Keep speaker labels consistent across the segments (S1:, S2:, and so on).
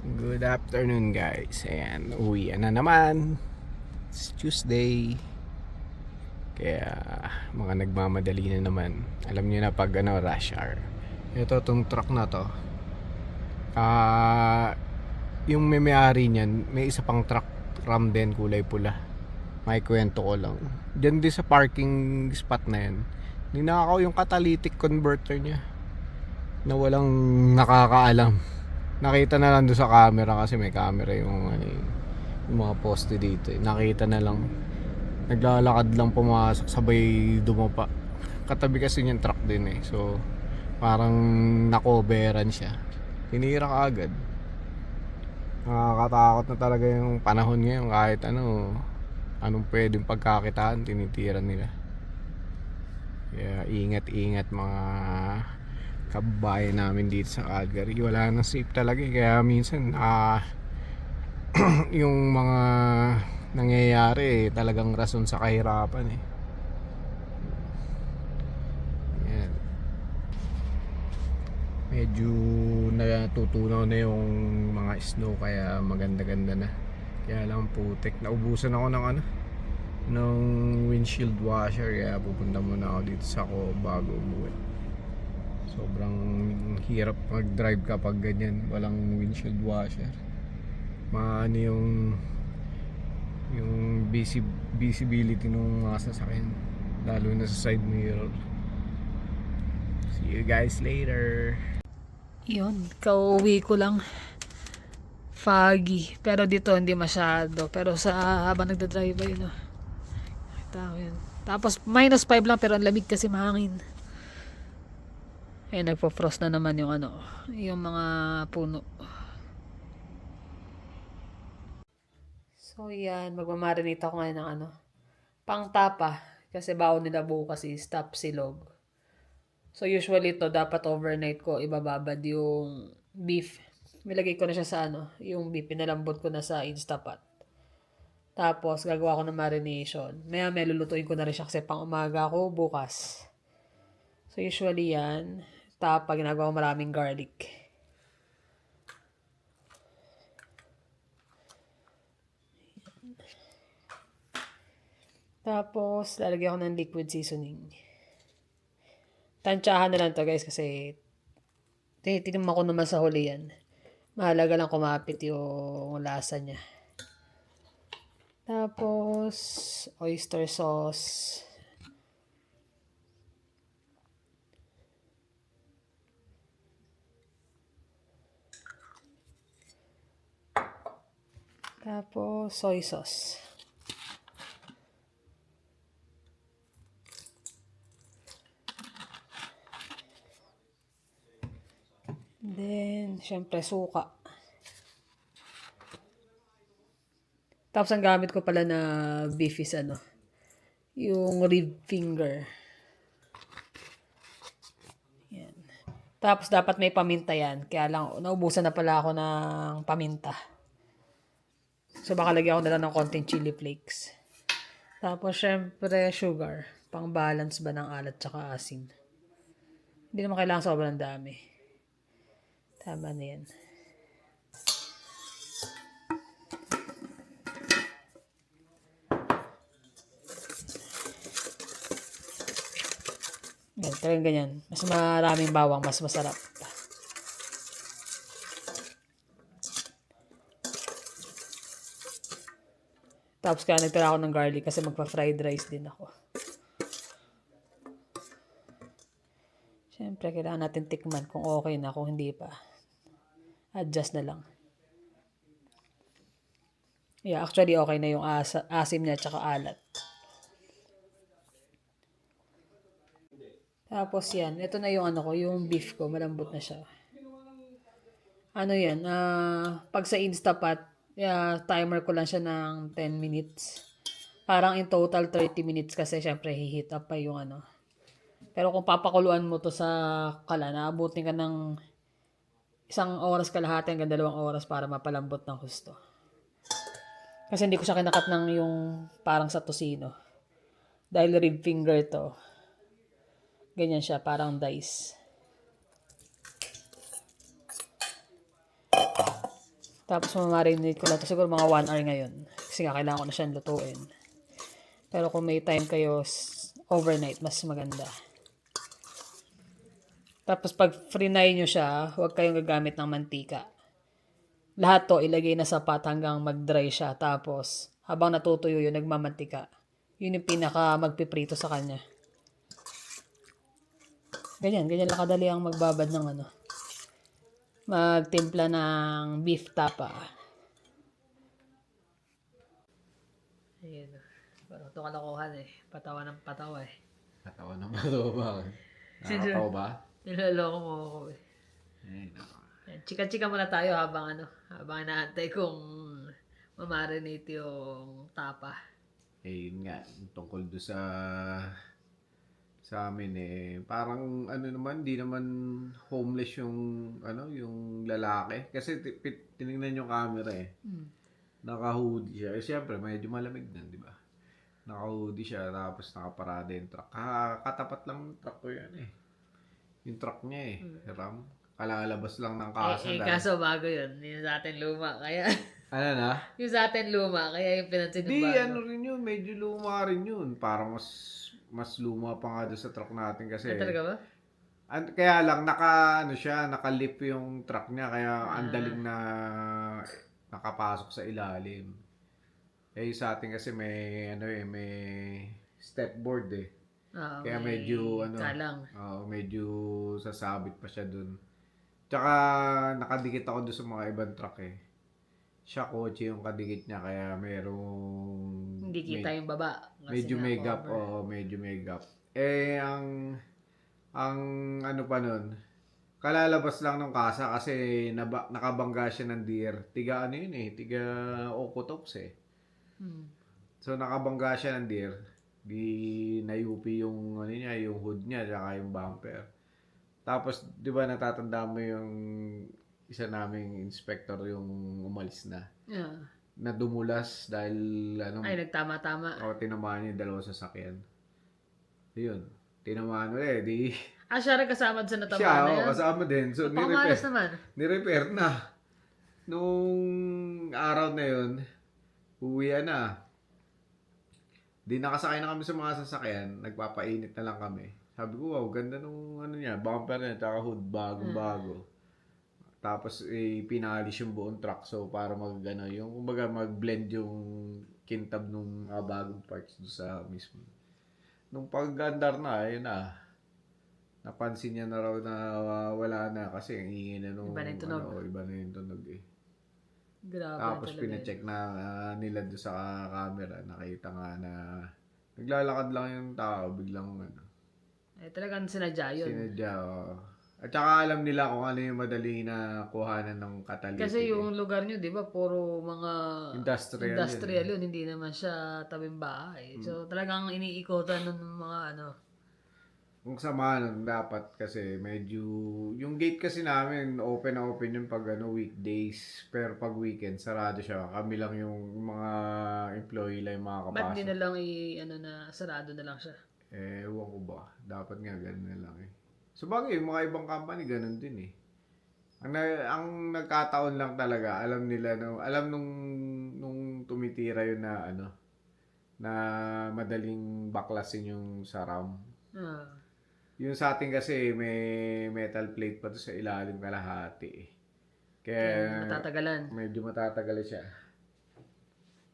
S1: Good afternoon guys. Ayan, uwi na naman. It's Tuesday. Kaya mga nagmamadali na naman. Alam niyo na pag rush hour. Ito tong truck na to. Yung may-ari niyan, may isa pang truck ram din kulay pula. May kwento ko lang. Diyan din sa parking spot na yan. Ninakaw yung catalytic converter niya. Na walang nakakaalam. Nakita na lang doon sa camera kasi may camera yung mga poste dito. Nakita na lang. Naglalakad lang pumasok sabay dumapa. Katabi kasi yung truck din eh. So parang nakoberan siya. Tinira ka agad. Nakakatakot na talaga yung panahon ngayon. Kahit anong pwedeng pagkakitaan tinitira nila. Kaya ingat-ingat mga kababayan namin dito sa Calgary. Wala nang safe talaga kaya minsan yung mga nangyayari talagang rason sa kahirapan Yan. Medyo natutunaw na yung mga snow kaya maganda-ganda na. Kaya lang putik, naubusan ako ng windshield washer kaya pupunta muna ako dito sa bago umuwi. Sobrang hirap mag-drive kapag ganyan, walang windshield washer. Maano yung visibility ng mga sasakyan, lalo na sa side mirror. See you guys later.
S2: Yun, kauwi ko lang. Foggy. Pero dito hindi masyado. Pero sa habang nagdadrive ba yun, nakita ko yun. Tapos -5 lang pero ang lamig kasi mahangin. Eh nagpo-frost na naman yung yung mga puno. So yan, magmamarinate ako ngayon ng pangtapa. Kasi bawon nila bukas is tapsilog. So usually to dapat overnight ko ibababad yung beef. Nilagay ko na siya sa yung beef pinalambot ko na sa Instapot. Tapos gagawa ko ng marination. Maya lulutuin ko na rin siya kasi pang umaga ko bukas. So usually yan, tapa ginagawa ko maraming garlic. Tapos lalagyan ko ng liquid seasoning. Tansyahan na lang to guys kasi tinitignan ko naman sa huli yan. Mahalaga lang kumapit yung lasa niya. Tapos oyster sauce. Tapos soy sauce. Then, syempre, suka. Tapos, ang gamit ko pala na beef is yung rib finger. Yan. Tapos, dapat may paminta yan. Kaya lang, naubusan na pala ako ng paminta. So, baka lagyan ko na lang ng konting chili flakes. Tapos, syempre, sugar. Pang balance ba ng alat tsaka asin. Hindi naman kailangan sobrang dami. Tama na yan. Yan, talagang ganyan. Mas maraming bawang, mas masarap. Tapos kaya nagtira ako ng garlic kasi magpa-fried rice din ako. Siyempre, kailangan natin tikman kung okay na, kung hindi pa. Adjust na lang. Yeah, actually okay na yung asim niya tsaka alat. Tapos yan, ito na yung yung beef ko, malambot na siya. Yan, pag sa Instapot, timer ko lang siya ng 10 minutes. Parang in total 30 minutes kasi syempre hihit up pa yung Pero kung papakuluan mo to sa kalan, naabutin ka ng 1 oras kalahati hanggang 2 oras para mapalambot ng husto. Kasi hindi ko siya kinakat ng yung parang sa tocino. Dahil rib finger to. Ganyan siya, parang dice. Tapos mamarinate ko lang to siguro mga 1 hour ngayon. Kasi nga kailangan ko na siyang lutuin. Pero kung may time kayo, overnight, mas maganda. Tapos pag fry nyo siya, huwag kayong gagamit ng mantika. Lahat to ilagay na sa pot hanggang mag-dry siya. Tapos habang natutuyo yun, nagmamantika. Yun yung pinaka magpiprito sa kanya. Ganyan lang kadali ang magbabad ng ano. Magtimpla ng beef tapa. Ayun. Parang ito kalokohan eh. Patawa ng patawa eh.
S1: Katawa naman ito ba? Nakakatawa ba?
S2: Niloloko mo ako eh.
S1: Ay, nako.
S2: Chika-chika muna tayo habang inaantay kong mamarinate yung tapa.
S1: Eh, yun nga, tungkol do sa amin parang ano naman, di naman homeless yung yung lalaki. Kasi tinignan yung camera Naka-hoodie siya. Eh, siyempre, medyo malamig na, di ba? Naka-hoodie siya, tapos nakaparada yung truck. Katapat lang yung truck ko yan Yung truck niya Ram. Kalalabas lang ng kasa.
S2: Kaso bago yun. Yung sa atin luma. Kaya,
S1: Ano na?
S2: yung sa atin luma. Kaya yung pinansin ng
S1: Di,
S2: bago.
S1: ano rin yun. Medyo luma rin yun. Parang mas luma pa nga doon sa truck natin kasi.
S2: Ay, talaga ba?
S1: Kaya lang, nakalip yung truck niya. Kaya ang daling na nakapasok sa ilalim. Eh, sa atin kasi may stepboard
S2: Oo,
S1: Kaya
S2: may
S1: medyo,
S2: kalang.
S1: medyo sasabit pa siya dun. Tsaka, nakadikit ako dun sa mga ibang truck Siya kotse yung kadikit niya, kaya merong...
S2: Hindi kita yung baba. Kasi
S1: Medyo may gap,
S2: cover.
S1: medyo may gap. Eh, ang ano pa nun, kalalabas lang ng kasa kasi nakabangga siya ng deer. Tiga ano yun tiga Okotops So, nakabangga siya ng deer. Di nayupi yung niya, yung hood niya, tsaka yung bumper. Tapos, di ba natatanda mo yung isa naming inspector yung umalis na.
S2: Yeah.
S1: Na dumulas dahil
S2: Ay, nagtama-tama.
S1: tinamaan niya yung dalawang sasakyan. Yun. Tinamaan mo di
S2: Siya rin kasama sa natama
S1: siya,
S2: na yan.
S1: kasama din. So,
S2: Napakamalas naman.
S1: ni-repair na. Nung araw na yun, uwian na. Di nakasakay na kami sa mga sasakyan, nagpapainit na lang kami. Sabi ko, wow, ganda nung niya, bumper niya, tsaka hood, bagong-bago. Tapos, pinalis yung buong truck, so para yung, kumbaga, mag-blend yung kintab nung bagong parts doon sa mismo. Nung pag-andar na, ayun napansin niya na raw na wala na kasi ang ingay na nung,
S2: Iba na yung tunog.
S1: iba na yung tunog
S2: Grabe
S1: Tapos
S2: talaga
S1: pina-check na nila doon sa camera. Nakita nga na naglalakad lang yung tao. Biglang
S2: talagang sinadya yun.
S1: sinadya. At saka alam nila kung ano yung madali na kuhanan ng catalytic.
S2: Kasi yung lugar nyo, di ba, puro mga
S1: Industrial
S2: yun. Hindi naman siya tabing bahay. So talagang iniikutan ng mga
S1: Kung sama nun, dapat kasi medyo... Yung gate kasi namin, open na open yun pag weekdays. Pero pag weekend, sarado siya. Kami lang yung mga employee lang yung makakapasok.
S2: Ba't di na lang sarado na lang siya?
S1: Ewan ko ba. Dapat nga ganun na lang So bagay, yung mga ibang company, ganun din Ang nagkataon lang talaga, alam nila, alam nung tumitira yun na na madaling baklasin yung saram. Yung sa atin kasi may metal plate pa to sa ilalim kalahati Kaya
S2: matatagalan.
S1: medyo matatagalan siya.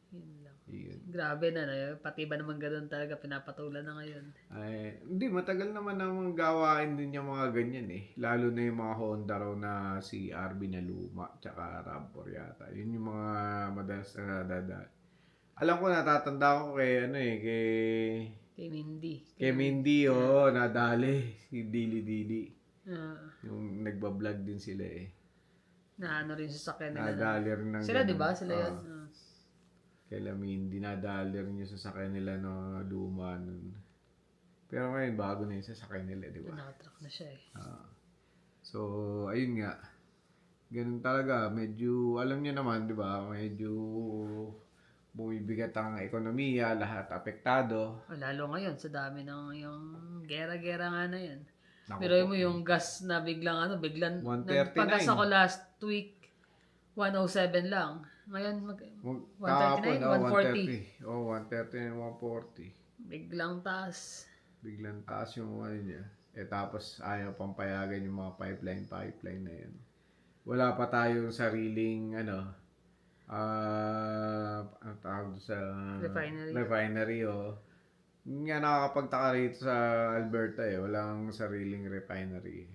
S2: Yun lang.
S1: Yun.
S2: Grabe na. Pati ba naman ganun talaga pinapatulan na ngayon?
S1: Hindi, matagal naman ang gawain din yung mga ganyan Lalo na yung mga Honda raw na si RB na luma, tsaka RAV4 yata. Yun yung mga madalas na nadadaan. Alam ko, natatanda ko kay
S2: Kay Mindy.
S1: Kay Mindy, nadali. Si Dili. Yung nagbablog din sila
S2: Na ano rin sa sakyan nila.
S1: Nadali rin ng
S2: Sila,
S1: ganun.
S2: di ba? Sila yan.
S1: Kay Mindy, nadali rin yung sasakyan nila na luma nun. Pero ngayon, bago na yung sasakyan nila, di ba?
S2: Nakatrack na siya
S1: So, ayun nga. Ganun talaga. Medyo, alam niyo naman, di ba? Medyo bumibigat ang ekonomiya, lahat apektado.
S2: Lalo ngayon, sa dami ng yung gera-gera nga na yan.
S1: Naku
S2: Pero
S1: po.
S2: mo yung gas na biglang
S1: $1.39.
S2: nagpagas ako last week, 107 lang. Ngayon,
S1: Kahapon,
S2: 139, 140.
S1: 130. 130 and 140.
S2: Biglang taas.
S1: Biglang taas yung ano niya. Tapos ayaw pang payagan yung mga pipeline na yan. Wala pa tayong sariling ang tawag doon sa
S2: Refinery.
S1: Yun nga nakakapagtaka rito sa Alberta walang sariling refinery.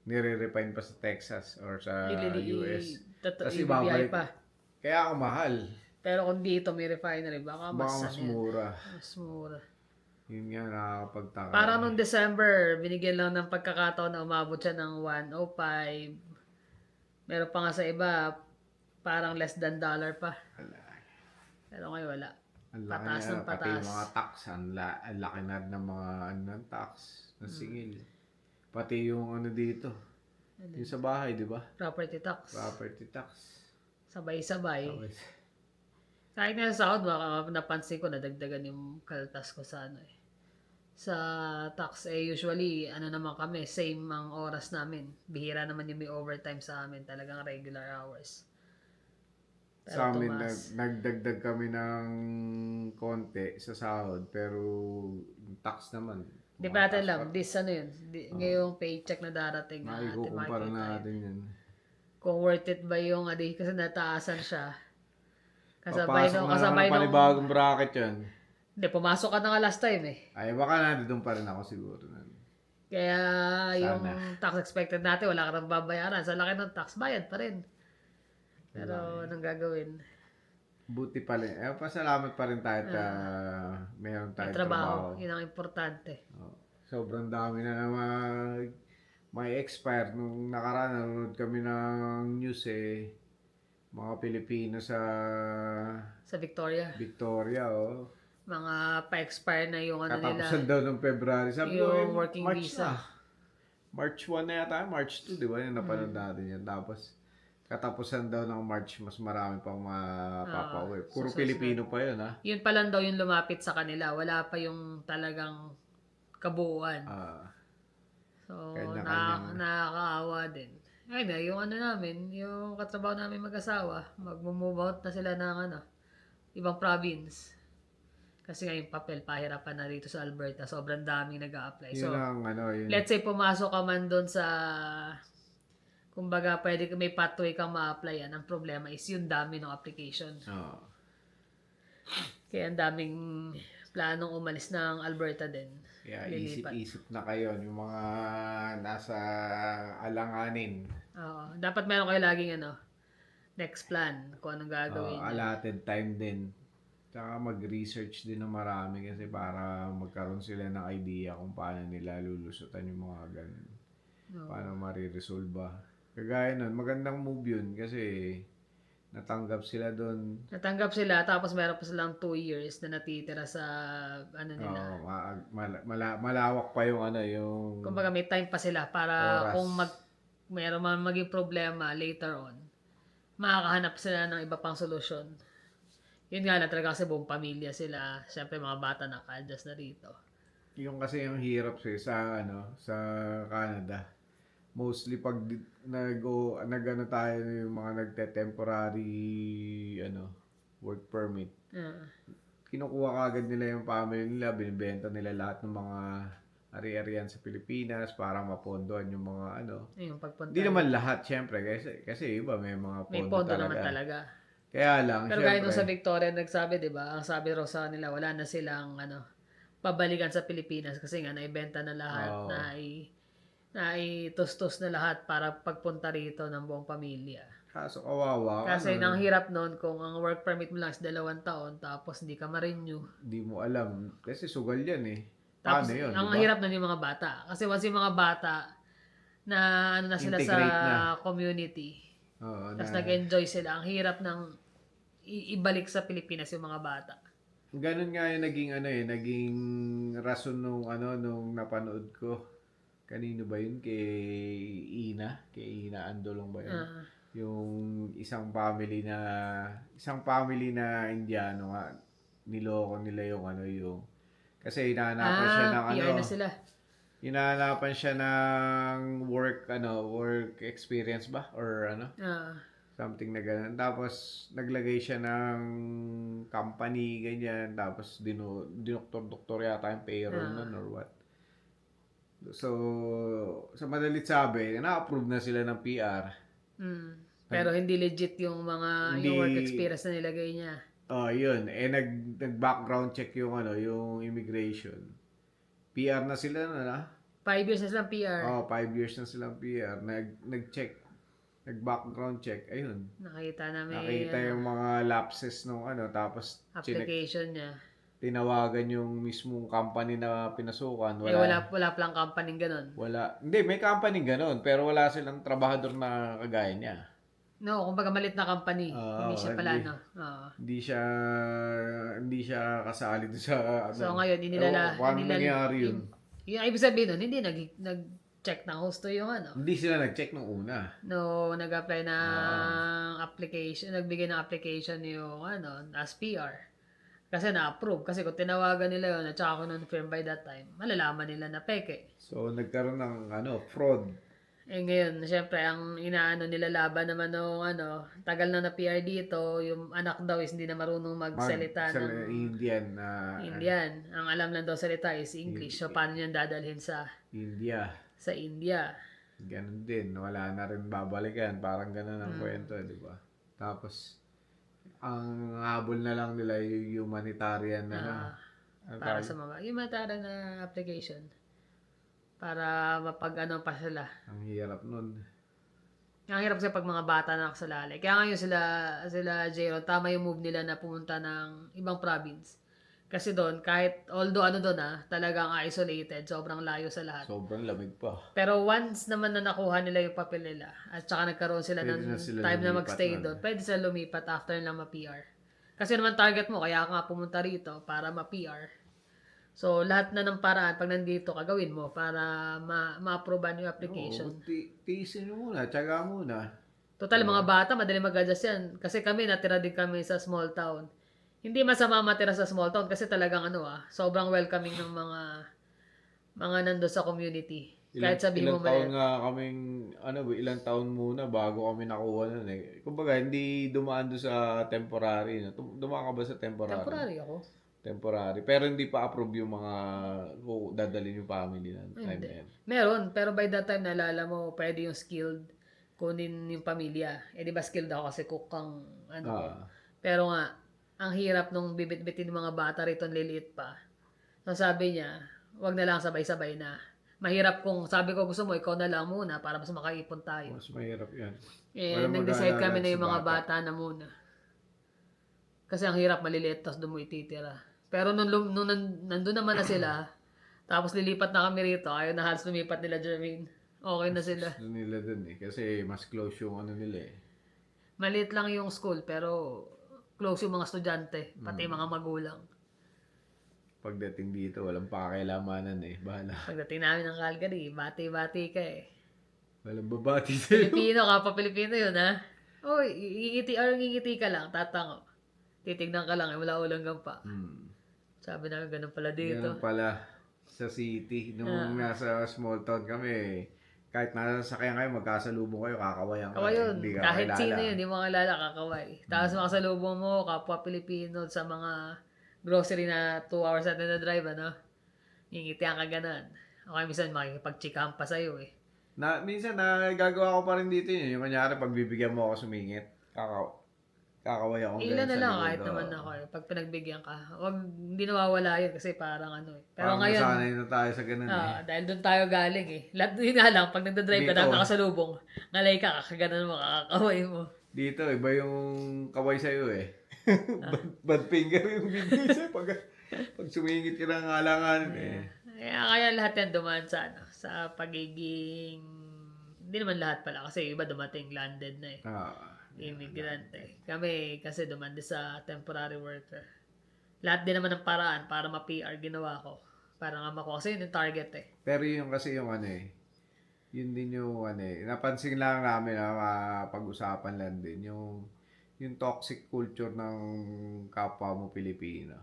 S1: Nire-refine pa sa Texas or sa US. Tapos
S2: ibibiyay
S1: ibabalik.
S2: pa.
S1: Kaya ang mahal.
S2: Pero kung dito may refinery, baka
S1: Baka mas mura.
S2: Mas mura.
S1: Yun nga nakakapagtaka.
S2: Parang noong December, binigyan lang ng pagkakataon na umabot siya ng 105. Meron pa nga sa iba, parang less than dollar pa. Pero ngayon wala.
S1: Ang laki
S2: Pataas
S1: na,
S2: ng
S1: pati
S2: pataas.
S1: yung mga tax, ang laki na ng mga ng tax, ng singil. Pati yung dito, yung sa bahay, di ba?
S2: Property tax.
S1: Property tax.
S2: Sabay-sabay. Kahit nga sa sahod, baka napansin ko, nadagdagan yung kaltas ko sa sa tax. Usually, naman kami, same ang oras namin. Bihira naman yung may overtime sa amin. Talagang regular hours. Pero
S1: Sa amin,
S2: tumaas.
S1: nagdagdag kami ng konti sa sahod, pero yung tax naman.
S2: Di ba natin alam, ngayong paycheck na darating na
S1: Makikukumpara natin yan.
S2: kung worth it ba yung kasi nataasan siya. Kasabay
S1: Papasok
S2: nung,
S1: na
S2: kasabay
S1: naman ng
S2: nung,
S1: panibagong bracket yan.
S2: hindi, pumasok ka na nga last time
S1: Ay, baka nandun pa rin ako siguro.
S2: Kaya yung tax expected natin, wala ka nang babayaran. Sa laki ng tax, bayad pa rin. Pero anong gagawin?
S1: Buti pa rin. Pasalamat pa rin tayo meron tayo trabaho.
S2: Yun ang importante.
S1: Sobrang dami na naman may expire. Nung nakaraan, nanonood kami ng news mga Pilipino sa
S2: Victoria. Mga pa-expire na yung nila.
S1: Katapusan daw ng February. Sabi
S2: yung
S1: ko,
S2: working
S1: March
S2: visa.
S1: na. March 1 na yata. March 2, di ba? Yung napanood natin yan. Tapos, katapusan daw ng March, mas marami pang mapapauwi. Puro Pilipino pa yun, ha?
S2: Yun pa lang daw yung lumapit sa kanila. Wala pa yung talagang kabuuan. So, nakakaawa din. Ayun na, yung namin, yung katrabaho namin mag-asawa, mag-move out na sila ng ibang province. Kasi nga yung papel, pahirapan na dito sa Alberta. Sobrang daming nag-a-apply. So,
S1: yun.
S2: let's say pumasok ka man doon sa, kumbaga, pwede may pathway kang ma-applyan. Ang problema is yung dami ng application. Kaya ang daming planong umalis ng Alberta din.
S1: Kaya isip-isip na kayo yung mga nasa alanganin.
S2: Dapat meron kayo laging next plan kung anong gagawin.
S1: Allotted time din. Tsaka mag-research din ng marami kasi para magkaroon sila ng idea kung paano nila lulusutan yung mga ganun. Paano mariresolve ba. Kagaya nun, magandang move yun kasi natanggap sila doon.
S2: Natanggap sila tapos meron pa silang 2 years na natitira sa nila.
S1: Malawak pa yung yung...
S2: Kumbaga may time pa sila para
S1: oras.
S2: kung meron man maging problema later on, makakahanap sila ng iba pang solusyon. Yun nga lang talaga kasi buong pamilya sila. Siyempre mga bata naka-adjust na rito.
S1: Yung kasi yung hirap sa sa Canada. Mostly pag tayo yung mga nagte-temporary work permit. Kinukuha kagad nila yung family nila, binibenta nila lahat ng mga ari-arian sa Pilipinas para mapondohan yung mga
S2: Yung pagpunta.
S1: Hindi naman lahat syempre kasi iba may mga
S2: may pondo naman talaga.
S1: Kaya lang,
S2: pero gaya nung sa Victoria nagsabi, di ba? Ang sabi raw sa nila, wala na silang pabalikan sa Pilipinas kasi nga naibenta na lahat, na itustos na lahat para pagpunta rito ng buong pamilya.
S1: Kaso kawawa.
S2: Kasi nang hirap noon kung ang work permit mo lang is 2 taon tapos hindi ka ma-renew.
S1: Hindi mo alam. Kasi sugal yan
S2: Tapos
S1: paano yun?
S2: ang hirap nun yung mga bata. Kasi once yung mga bata na na sila
S1: Integrate
S2: sa community. Tapos nag-enjoy sila. Ang hirap ng ibalik sa Pilipinas yung mga bata.
S1: Ganun nga yung naging rason nung napanood ko. Kanino ba yun? Kay Ina Andolong ba yun? Yung isang family na Indiano nga, niloko nila yung kasi hinahanapan siya ng
S2: PR na sila.
S1: Hinahanapan siya ng work experience ba or Something na ganun. Tapos, naglagay siya ng company, ganyan. Tapos, dinoktor-doktor yata yung payroll nun or what. So, sa madalit sabi, na-approve na sila ng PR.
S2: Pero hindi legit yung mga
S1: Hindi,
S2: yung work experience na nilagay niya.
S1: yun. Nag-background check yung yung immigration. PR na sila na.
S2: 5 years na silang PR.
S1: 5 years na silang PR. Nag-check. Nag-background check. Ayun.
S2: Nakita namin
S1: Nakita yung mga lapses nung tapos
S2: application niya.
S1: tinawagan yung mismong company na pinasukan.
S2: Wala palang company ganun.
S1: Wala. Hindi, may company ganun, pero wala silang trabahador na kagaya niya.
S2: No, kumbaga malit na company. Hindi siya pala,
S1: hindi.
S2: no? Oo.
S1: Hindi siya kasali doon sa
S2: So ngayon,
S1: paano nangyari yun?
S2: Yung ibig sabihin nun, hindi nag-check ng husto yung
S1: Hindi sila nag-check nung una.
S2: No, nag-apply ng application, nagbigay ng application yung as PR. Kasi na-approve. Kasi kung tinawagan nila yun at saka confirm by that time, malalaman nila na peke.
S1: So, nagkaroon ng fraud.
S2: Ngayon, syempre, ang inaano nila laban naman nung tagal na PR dito, yung anak daw is hindi na marunong magsalita ng
S1: Indian.
S2: Indian. Ang alam lang daw salita is English. So, paano niyan dadalhin sa
S1: India.
S2: Sa India?
S1: Ganun din. Wala na rin babalikan. Parang ganun ang kwento, di ba? Tapos, ang habol na lang nila yung humanitarian
S2: Para sa mga humanitarian na application. Para mapag pa sila.
S1: Ang hirap nun.
S2: Ang hirap kasi pag mga bata na nakasalalay. Kaya ngayon sila Jero, tama yung move nila na pumunta ng ibang province. Kasi doon, kahit, although talagang isolated, sobrang layo sa lahat.
S1: Sobrang lamig pa.
S2: Pero once naman na nakuha nila yung papel nila, at saka nagkaroon sila ng time na magstay doon, pwede sila lumipat after nila ma-PR. Kasi naman target mo, kaya ka nga pumunta rito para ma-PR. So, lahat na ng paraan, pag nandito, gawin mo para ma-approvean yung application.
S1: Tiisin mo muna, tiyaga muna.
S2: Total, mga bata, madali mag-adjust yan. Kasi kami, natira din kami sa small town. Hindi masama matira sa small town kasi talagang sobrang welcoming ng mga nando sa community. Kahit sabihin mo
S1: ilang taon nga kaming, ilang taon muna bago kami nakuha nun eh. Kumbaga, hindi dumaan doon sa temporary. Dumaan ka ba sa temporary?
S2: Temporary ako.
S1: Temporary. Pero hindi pa approve yung mga dadalhin yung family na time na yan.
S2: Meron, pero by that time, naalala mo, pwede yung skilled kunin yung pamilya. Di ba skilled ako kasi cook kang Pero nga, ang hirap nung bibit-bitin ng mga bata rito, liliit pa. So sabi niya, wag na lang sabay-sabay na. Mahirap kung sabi ko gusto mo, ikaw na lang muna para mas makaipon tayo.
S1: Mas mahirap yan.
S2: Nag-decide kami na yung mga bata na muna. Kasi ang hirap maliliit, tapos doon mo ititira. Pero nung nandun naman na sila, tapos lilipat na kami rito, ayaw na halos lumipat nila, Jermaine. Okay na sila.
S1: Gusto nila dun eh. Kasi mas close yung nila eh.
S2: Maliit lang yung school, pero close yung mga estudyante, pati mga magulang.
S1: Pagdating dito, walang pakakilamanan eh. Bahala.
S2: Pagdating namin ng Calgary, bati-bati ka eh.
S1: Walang babati sa'yo.
S2: Pilipino ka pa, Pilipino yun ha. Oy, ngingiti ka lang, tatango. Titignan ka lang, wala ulang pa. Sabi namin, ganun pala dito.
S1: Ganun pala sa city. Nung nasa small town kami, kahit nasa sasakyan kayo, magkasalubong kayo, kakawayan ka.
S2: Yun,
S1: Hindi ka
S2: kahit
S1: kilala.
S2: sino yun, hindi mo kilala, kakaway. Tapos makasalubong mo, kapwa Pilipino sa mga grocery na 2 hours natin na drive, ngingitian ka ganun. Okay, minsan makikipag-chikahan pa sa'yo eh.
S1: Minsan, nagagawa ko pa rin dito yun. Yung kanyari, pag bibigyan mo ako sumingit, kakaway ako.
S2: Ilan na lang kahit naman ako eh. Pag pinagbigyan ka, hindi nawawala yun kasi parang Pero
S1: parang
S2: ngayon,
S1: nasanay na tayo sa ganun eh.
S2: dahil doon tayo galing eh. Lahat yun nga lang, pag nagdadrive ka, dahil nakasalubong, ngalay ka, kakaganan mo, kakakaway mo.
S1: Dito, iba yung kaway sa'yo eh. Bad finger yung bibigay sa'yo pag sumingit ka ng alanganin eh.
S2: Kaya lahat yan dumaan sa sa pagiging, hindi naman lahat pala kasi iba dumating landed na eh. Immigrante. Kami kasi dumandi sa temporary worker. Lahat din naman ng paraan para ma-PR ginawa ko. Para nga makuha. Kasi yun yung target eh.
S1: Pero yung kasi yung yun din yung napansin lang namin na pag-usapan lang din yung toxic culture ng kapwa mo Pilipino.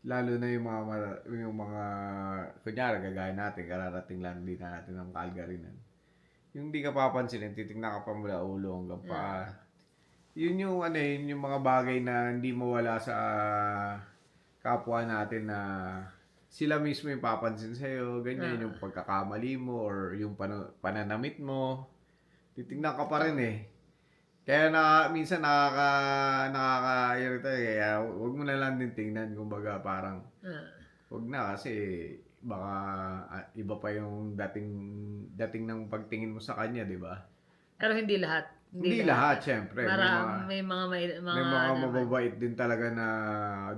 S1: Lalo na yung mga kunyari gagaya natin, kararating lang din natin ng Calgary na. Yung di ka papansinin, titignan ka pa mula ulo hanggang pa. Yun yung ano yun yung mga bagay na hindi mawala sa kapwa natin na sila mismo yung papansin sa'yo, ganyan yung pagkakamali mo or yung pananamit mo. Titignan ka pa rin eh. Kaya minsan nakaka-irita eh. Kaya wag mo na lang din tingnan. Kumbaga parang
S2: Ah.
S1: wag na kasi baka iba pa yung dating ng pagtingin mo sa kanya, di ba?
S2: Pero hindi lahat.
S1: Hindi lahat, syempre.
S2: May mga
S1: May mga
S2: naman.
S1: mababait din talaga na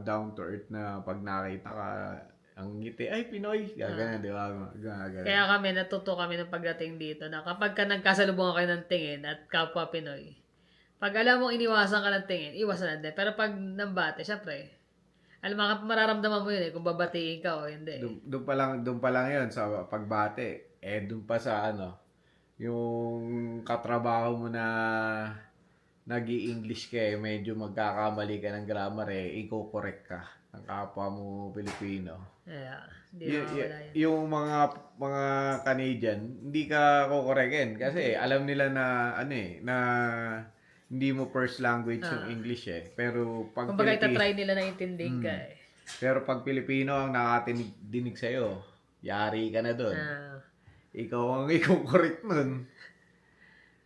S1: down to earth na pag nakita ka, ang ngiti, ay Pinoy, gagana, di ba? Gagana.
S2: Kaya natuto kami ng pagdating dito na kapag ka nagkasalubungan kayo ng tingin at kapwa Pinoy, pag alam mong iniwasan ka ng tingin, iwasan na din. Pero pag nambate, syempre, mararamdaman mo yun kung babatiin ka o hindi.
S1: Doon pa lang yun sa pagbate. Doon pa sa yung katrabaho mo na nag-i-English ka medyo magkakamali ka ng grammar i-correct ka ng kapwa mo Pilipino.
S2: Yeah, hindi mawawala yan.
S1: Yung mga Canadian, hindi ka kokorekin kasi alam nila na na hindi mo first language yung English Pero pag
S2: Kumbaga itatry nila na intindihin ka
S1: Pero pag Pilipino ang nakatinig sa'yo, yari ka na doon. Ikaw ang i-correct nun.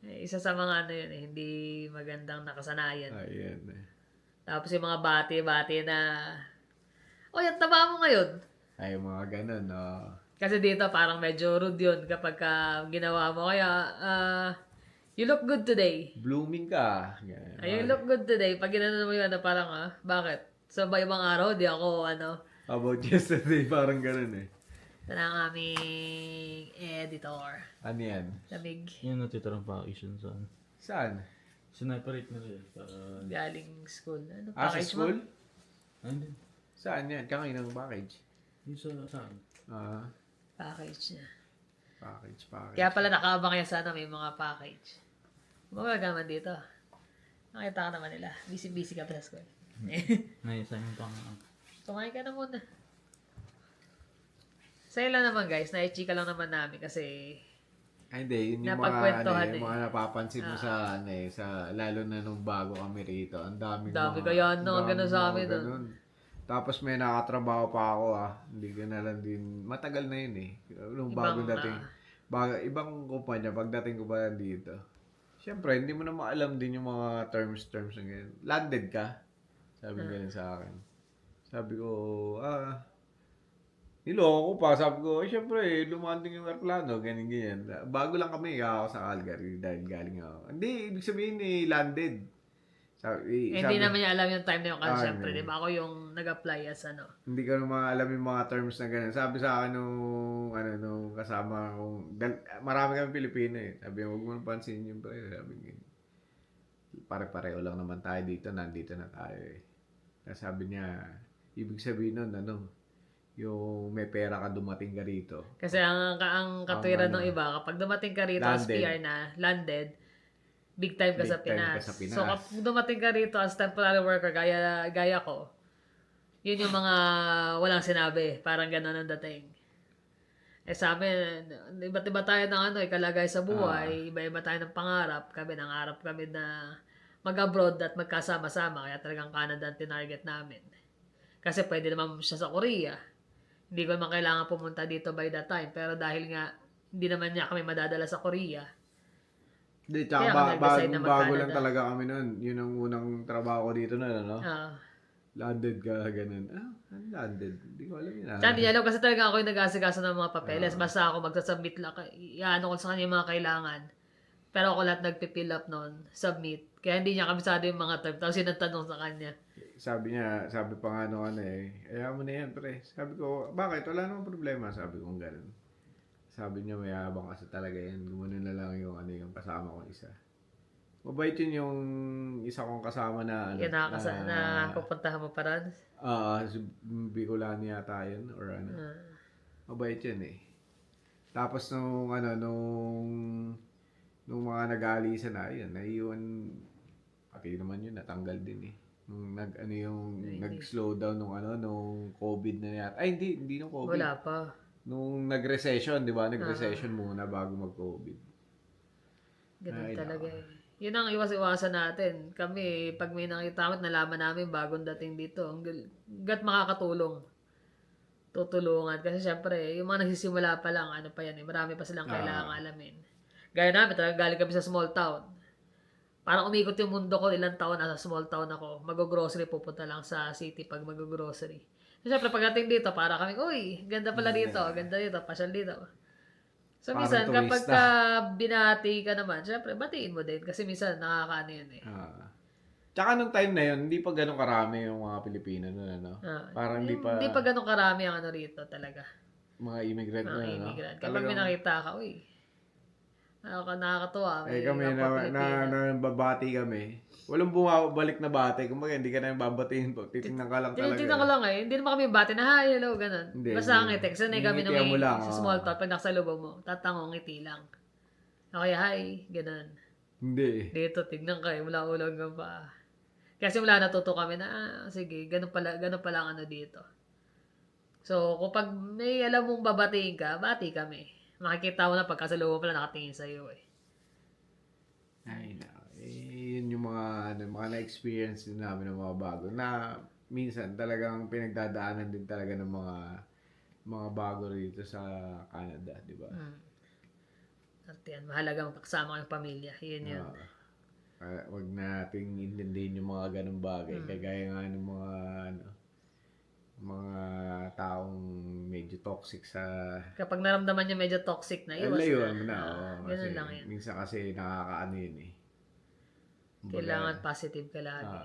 S2: Isa sa mga yun hindi magandang nakasanayan.
S1: Ayan
S2: Tapos yung mga bati-bati na, ang taba mo ngayon.
S1: Ay, mga ganun,
S2: Kasi dito parang medyo rude yun kapag ginawa mo. Kaya, you look good today.
S1: Blooming ka.
S2: You look good today. Pag ginano mo yun, parang, bakit? Sa ibang araw, di ako,
S1: How about yesterday? Parang ganun
S2: ito na ang aming editor.
S1: Ano yan?
S2: Lamig.
S3: Yan natitirang vacation saan?
S1: Saan?
S3: Siniperate na rin para...
S2: Galing school. Ano,
S1: Sa
S2: package
S1: school?
S2: mo?
S3: Ayun din.
S1: Saan yan? Kakinang package?
S3: Yung saan?
S2: Package niya.
S1: Package.
S2: Kaya pala nakaabang yan sana may mga package. Magagaman dito. Nakita ka naman nila. Busy-busy ka pa sa school.
S3: May isa yung pang...
S2: Tumayo ka na muna. Sa'yo lang naman guys, naichika lang naman namin kasi
S1: Ay, hindi. Yun yung
S2: napagkwentuhan
S1: yung mga napapansin mo sa, lalo na nung bago kami rito. Ang daming
S2: Dami kaya, gano'n sa amin.
S1: Ganun. Tapos may nakatrabaho pa ako Hindi ko na lang din. Matagal na yun Nung bago dating. Ibang kumpanya, pagdating ko pa dito. Siyempre, hindi mo na maalam din yung mga terms ng ganyan. Landed ka? Sabi ganun sa akin. Sabi ko, niloko ko pa. Sabi ko, siyempre, lumanding yung aeroplano. Ganyan. Bago lang kami, ako sa Calgary dahil galing ako. Hindi, ibig sabihin landed.
S2: hindi naman niya alam yung time na yun kasi syempre,
S1: no.
S2: di ba ako yung nag-apply as
S1: Hindi ko naman alam yung mga terms na ganyan. Sabi sa akin nung kasama kong, marami kami Pilipino Sabi niya, huwag mo nang pansin yung pre. Sabi niya, pare-pareho lang naman tayo dito, nandito na tayo Kaya sabi niya, ibig sabihin nun, yung may pera ka dumating ka rito.
S2: Kasi ang katwiran ng iba, kapag dumating ka rito as
S1: Landed.
S2: PR na, landed, big time ka,
S1: Big
S2: sa,
S1: time
S2: Pinas.
S1: ka sa Pinas.
S2: So, kapag dumating ka rito as temporary worker, gaya ko, yun yung mga walang sinabi. Parang gano'n ang dating. Sa amin, iba't iba tayo ng ikalagay sa buhay, iba-iba tayo ng pangarap. Nangarap kami na mag-abroad at magkasama-sama. Kaya talagang Canada ang tinarget namin. Kasi pwede naman siya sa Korea. Hindi ko naman kailangan pumunta dito by that time. Pero dahil nga, hindi naman niya kami madadala sa Korea.
S1: Hindi,
S2: Kaya
S1: tsaka
S2: ako nag-decide na
S1: bago
S2: mag-Canada.
S1: lang talaga kami nun. Yun ang unang trabaho ko dito na, Landed ka, ganun. Landed. Hindi ko alam yun.
S2: Hindi niya alam kasi talaga ako yung nag-asikaso ng mga papeles. Basta ako magsasubmit lang. Iano ko sa kanya yung mga kailangan. Pero ako lahat nagpipill up noon. Submit. Kaya hindi niya kabisado yung mga term. Tapos yun ang tanong sa kanya.
S1: Sabi pa nga nung ayaw mo na yan, pre. Sabi ko, bakit? Wala namang problema. Sabi ko, ganun. Sabi niya, mayabang kasi talaga yan. Gumano na lang yung kasama kong isa. Mabait yun yung isa kong kasama na
S2: Yung na pupuntahan mo pa rin.
S1: Bicolani yata yun or Mabait yun Tapos nung mga nag-aalisan na yun, naiiwan pati naman yun natanggal din Nung nag-slow down nung COVID na yata. Ay hindi nung COVID.
S2: Wala pa.
S1: Nung nag-recession, 'di ba? Nag-recession muna bago mag-COVID.
S2: Ganun talaga Yun ang iwas-iwasan natin. Kami, pag may nakita kami, nalaman namin bagong dating dito. Hanggat makakatulong. Tutulungan. Kasi syempre, yung mga nagsisimula pa lang, ano pa yan eh, marami pa silang kailangan alamin. Gaya namin, talaga galing kami sa small town. Parang umikot yung mundo ko, ilang taon, nasa small town ako. Mag-grocery, pupunta lang sa city pag mag-grocery. So, syempre, pagdating dito, para kami, uy, ganda pala dito, ganda dito, pasyal dito. So,
S1: Parang
S2: minsan, kapag
S1: turista.
S2: ka binati ka naman, syempre, batiin mo din. Kasi minsan, nakakaano yun eh.
S1: Tsaka nung time na yun, hindi pa ganun karami yung mga Pilipino nun, ano? Parang hindi
S2: Hindi pa ganun karami ang ano rito talaga.
S1: mga immigrant
S2: Mga
S1: na, ano?
S2: immigrant. Kapag may nakita ka, uy, nakakatuwa. May
S1: Kami
S2: kapwa Pilipino.
S1: babati kami. Walang bumabalik na bati. Kumbaga, hindi ka na yung babatiin po. Titingnan ka lang talaga.
S2: Tinitingnan ko lang eh. Hindi naman kami bati na, hi, hello, ganun.
S1: Hindi,
S2: Basta ang
S1: hindi.
S2: ngiti. Sanay kami na
S1: Ngingitian
S2: may
S1: mo lang,
S2: sa small talk. Pag nakasalubong mo, tatangong ngiti lang. Okay, hi, ganun.
S1: Hindi.
S2: Dito, tignan kayo, mula ulo hanggang pa. Kasi mula natuto kami na, sige, ganun pala ang ano dito. So, kapag may alam mong babatiin ka, bati kami. Makikita mo na pagkasalubong pala nakatingin sa'yo eh.
S1: Ay, na. Yun yung mga na-experience din namin ng mga bago. Na minsan talagang pinagdadaanan din talaga ng mga bago rito sa Canada, di ba?
S2: At yan, mahalaga magkasama kayong pamilya. Yun yun.
S1: Wag nating intindihin yung mga ganung bagay. Kagaya nga ng mga taong medyo toxic sa
S2: Kapag naramdaman nyo medyo toxic na, iwas
S1: layuan mo
S2: na.
S1: na. Oo,
S2: Ganun
S1: kasi
S2: lang yan.
S1: minsan kasi nakakaano yun eh.
S2: Kailangan positive ka lagi.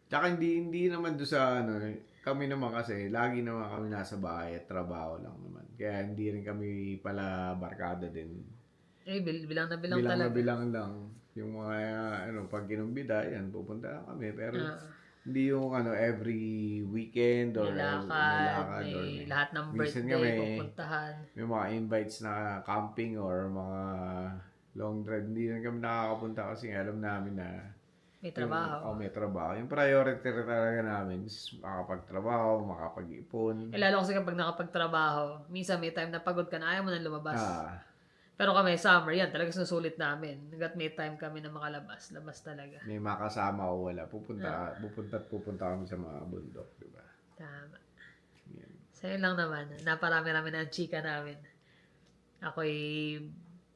S1: Tsaka hindi naman doon sa kami naman kasi lagi naman kami nasa bahay at trabaho lang naman. Kaya hindi rin kami pala barkada din.
S2: Eh, bilang na bilang
S1: Bilang na
S2: talaga.
S1: bilang lang. Yung mga pag kinumbida, yan, pupunta lang kami. Pero hindi yung every weekend or
S2: May lakad,
S1: or
S2: may lahat ng
S1: minsan
S2: birthday,
S1: nga
S2: pupuntahan.
S1: may mga invites na camping or mga long drive. Hindi rin kami nakakapunta kasi alam namin na
S2: May trabaho.
S1: may trabaho. Yung priority talaga namin is makapagtrabaho, makapag-ipon.
S2: Lalo kasi kapag nakapagtrabaho, minsan may time na pagod ka na, ayaw mo nang lumabas. Pero kami, summer, yan, talaga sinusulit namin. Hanggat may time kami na makalabas, labas talaga.
S1: May makasama o wala. Pupunta kami sa mga bundok, di ba?
S2: Tama. So, yun lang naman. Naparami-rami na ang chika namin. Ako'y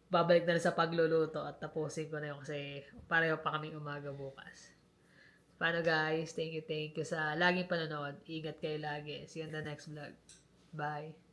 S2: babalik na rin sa pagluluto at tapusin ko na yun kasi pareho pa kaming umaga bukas. Paano guys? Thank you sa laging panonood. Ingat kayo lagi. See you on the next vlog. Bye.